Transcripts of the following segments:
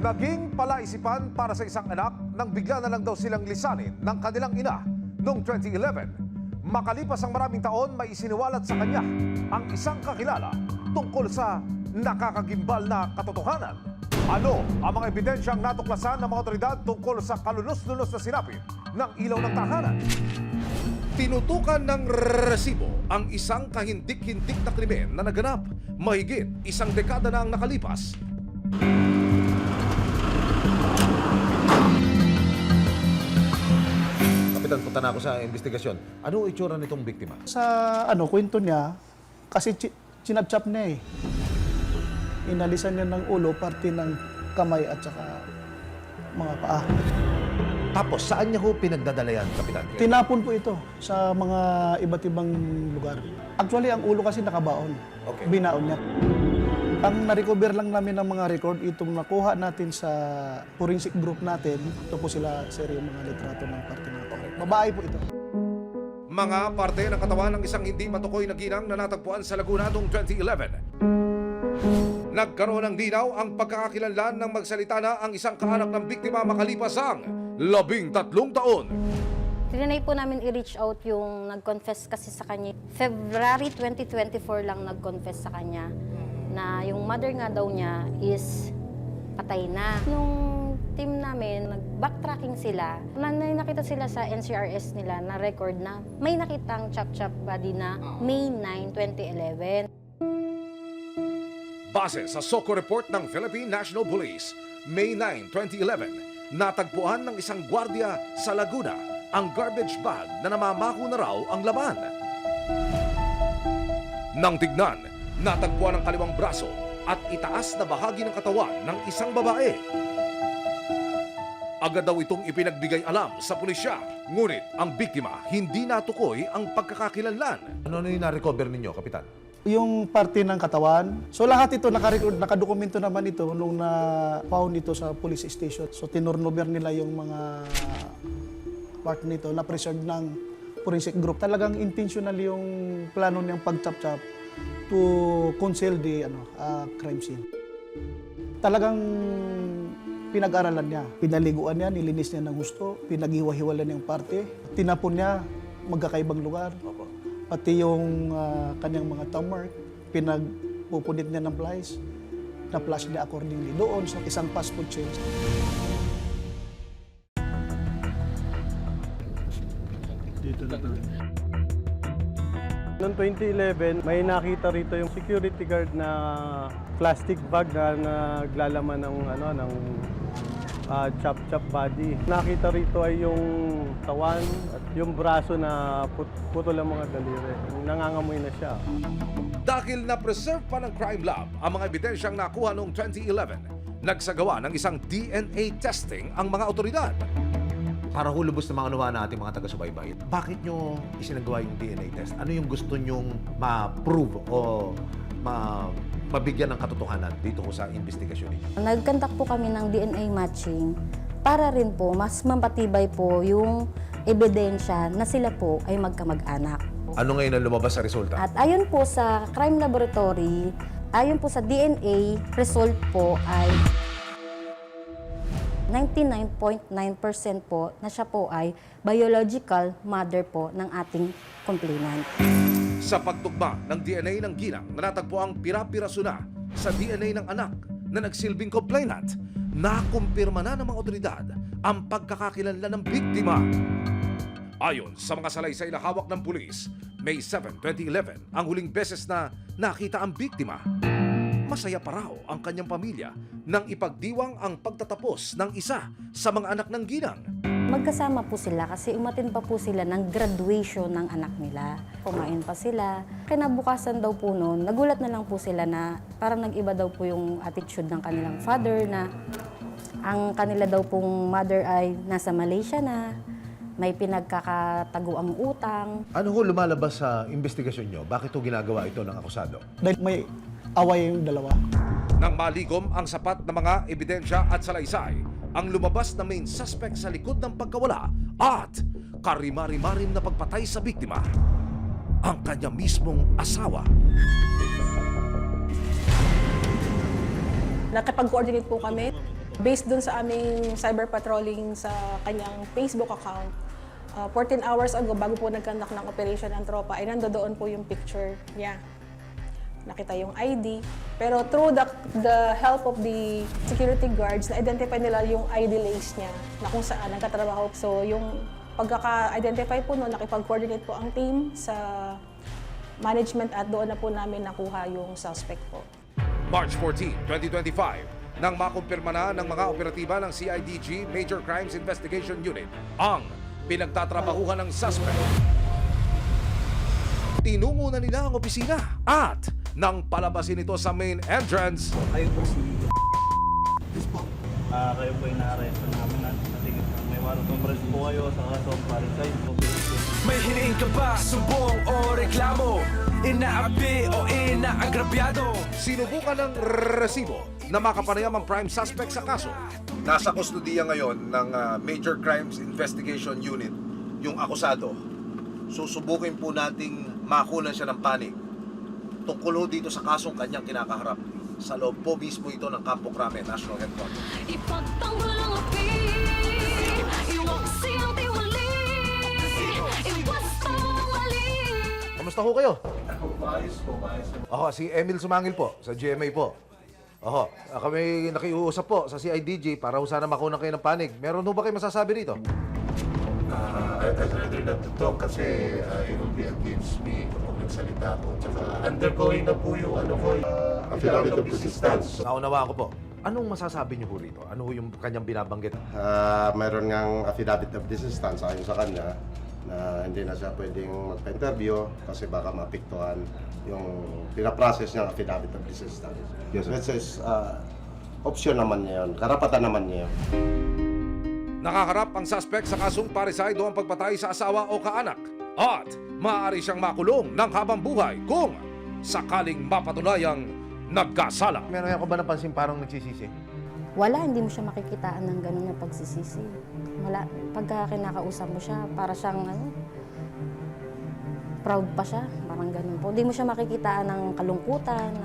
Naging palaisipan para sa isang anak nang bigla na lang daw silang lisanin ng kanilang ina noong 2011. Makalipas ang maraming taon, may isiniwalat sa kanya ang isang kakilala tungkol sa nakakagimbal na katotohanan. Ano ang mga ebidensyang natuklasan ng mga otoridad tungkol sa kalunos-lunos na sinapit ng ilaw ng tahanan? Tinutukan ng resibo ang isang kahindik-hindik na krimen na naganap mahigit isang dekada na ang nakalipas. Kapitan, punta na ako sa investigasyon. Ano itsura nitong biktima? Sa kwento niya, kasi chinap-chap niya eh. Inalisan niya ng ulo, parte ng kamay at saka mga paa. Tapos, saan niya ho pinagdadala yan, Kapitan? Tinapon po ito sa mga iba't ibang lugar. Actually, ang ulo kasi nakabaon. Okay. Binaon niya. Ang na-recover lang namin ng mga record, itong nakuha natin sa forensic group natin. Ito po sila, sir, yung mga litrato ng parte ng kamay. Babae po ito. Mga parte ng katawan ng isang hindi matukoy na ginang na natagpuan sa Laguna noong 2011. Nagkaroon ng linaw ang pagkakakilanlan ng magsalita na ang isang kaanak ng biktima makalipas ang 13 taon. Trinay po namin i-reach out yung nag-confess kasi sa kanya. February 2024 lang nag-confess sa kanya na yung mother nga daw niya is patay na. Nung team namin, nag-backtracking sila. Nakita sila sa NCRS nila na record na may nakitang chop-chop body na May 9, 2011. Base sa SOCO report ng Philippine National Police, May 9, 2011, natagpuan ng isang gwardiya sa Laguna ang garbage bag na namamaho na raw ang laman. Nang tignan, natagpuan ang kaliwang braso at itaas na bahagi ng katawan ng isang babae. Agad daw itong ipinagbigay alam sa pulisya, ngunit ang biktima hindi natukoy ang pagkakakilanlan. Ano yung na-recover ninyo, Kapitan? Yung parte ng katawan. So lahat ito nakarecord, nakadokumento naman ito nung na-found ito sa police station. So tinornover nila yung mga part nito na preserve ng forensic group. Talagang intentional yung plano niyang pag-chop-chop to conceal the crime scene. Talagang pinag-aralan niya. Pinaliguan niya, nilinis niya ng gusto, pinaghiwa-hiwalan niya yung parte, tinapon niya magkakaibang lugar. Pati yung kanyang mga thumb mark, pinagpupunit niya ng plies, na-flash niya accordingly doon sa isang fast food chain. Dito na to. Noong 2011, may nakita rito yung security guard na plastic bag na naglalaman ng chop-chop body. Nakita rito ay yung tawan at yung braso na putol ang mga daliri. Nangangamoy na siya. Dahil na-preserve pa ng crime lab ang mga ebidensyang nakuha noong 2011, nagsagawa ng isang DNA testing ang mga otoridad. Para hulubos na maunawaan natin mga taga-subaybay, bakit nyo isinagawa yung DNA test? Ano yung gusto nyong ma-prove o mabigyan ng katotohanan dito ko sa investigasyon ninyo? Nagkantak po kami ng DNA matching para rin po mas mapatibay po yung ebidensya na sila po ay magkamag-anak. Ano ngayon ang lumabas sa resulta? At ayon po sa crime laboratory, ayon po sa DNA, result po ay 99.9% po na siya po ay biological mother po ng ating complainant. Sa pagtugma ng DNA ng ginang na natagpo ang pira-piraso na sa DNA ng anak na nagsilbing complainant, nakumpirma na ng mga otoridad ang pagkakakilanlan ng biktima. Ayon sa mga salaysay na hawak ng pulis, May 7, 2011 ang huling beses na nakita ang biktima. Masaya pa raw ang kanyang pamilya nang ipagdiwang ang pagtatapos ng isa sa mga anak ng ginang. Magkasama po sila kasi umatin pa po sila ng graduation ng anak nila. Kumain pa sila. Kinabukasan daw po noon, nagulat na lang po sila na parang nag-iba daw po yung attitude ng kanilang father na ang kanila daw pong mother ay nasa Malaysia na, may pinagkakataguang utang. Ano ho lumalabas sa investigasyon nyo? Bakit ho ginagawa ito ng akusado? Dahil may away yung dalawa. Nang maligom ang sapat na mga ebidensya at salaysay, ang lumabas na main suspect sa likod ng pagkawala at karimari-marim na pagpatay sa biktima, ang kanya mismong asawa. Nakipag-coordinate po kami Based dun sa aming cyber patrolling sa kanyang Facebook account, 14 hours ago, bago po nagkandak ng operation ng tropa, ay nandoon po yung picture niya. Nakita yung ID. Pero through the help of the security guards, na-identify nila yung ID lace niya na kung saan nagkatrabaho. So yung pagkaka-identify po noon, nakipag-coordinate po ang team sa management at doon na po namin nakuha yung suspect po. March 14, 2025, nang makumpirma na ng mga operatiba ng CIDG Major Crimes Investigation Unit ang pinagtatrabahuhan ng suspect. Tinungo na nila ang opisina at nang palabasin ito sa main entrance, Kayo po si... kayo po inaaresto namin at natingin may warrant of arrest po kayo sa kaso parricide po. May hiniing ka ba, sumbong o reklamo? Inaapi o inaagrabyado? sinubukan ng resibo na makapanayam ang prime suspect sa kaso. Nasa kustudiya ngayon ng Major Crimes Investigation Unit yung akusado. Susubukin po nating makunan siya ng panig tungkol ho dito sa kasong kanyang kinakaharap. Sa loob po mismo ito ng Campo Crame National Headquarters. Ipagtanggol ang api, iwaksi ang tiwali, iwasta ang mali. Kamusta ho kayo? Ako, si Emil Sumangil po, sa GMA po. Oho, kami nakiusap po sa CIDG para ho sana makunan kayo ng panig. Meron ho ba kayo masasabi rito? I'd rather not to talk kasi it will be against me kung nagsalita ko. Tsaka undergoing na po yung affidavit of resistance. Naunawaan ko po. Anong masasabi niyo po rito? Ano ho yung kanyang binabanggit? Mayroon ngang affidavit of resistance ayon sa kanya na hindi na siya pwedeng magpa-interview kasi baka mapiktuhan yung pinaprocess niyang affidavit of resistance. Yes, sir. Which is option naman niya yun, karapatan naman niya yun. Nakaharap ang suspect sa kasong parricide o ang pagpatay sa asawa o kaanak. At maaari siyang makulong ng habang buhay kung sakaling mapatunayang nagkasala. Meron ako ba napansin parang nagsisisi? Wala, hindi mo siya makikitaan ng gano'n na pagsisisi. Wala. Pagka kinakausap mo siya, para siyang proud pa siya. Parang gano'n po. Hindi mo siya makikitaan ng kalungkutan.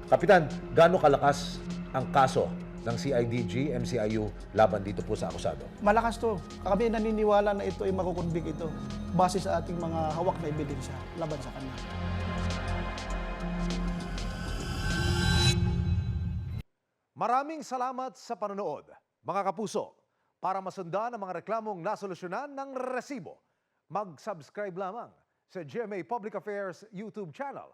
Kapitan, gaano kalakas ang kaso ng CIDG, MCIU laban dito po sa akusado? Malakas to. Kami naniniwala na ito ay makukonvict ito base sa ating mga hawak na ebidensya laban sa kanya. Maraming salamat sa panonood, mga kapuso. Para masundan ang mga reklamong nasolusyonan ng resibo, mag-subscribe lamang sa GMA Public Affairs YouTube channel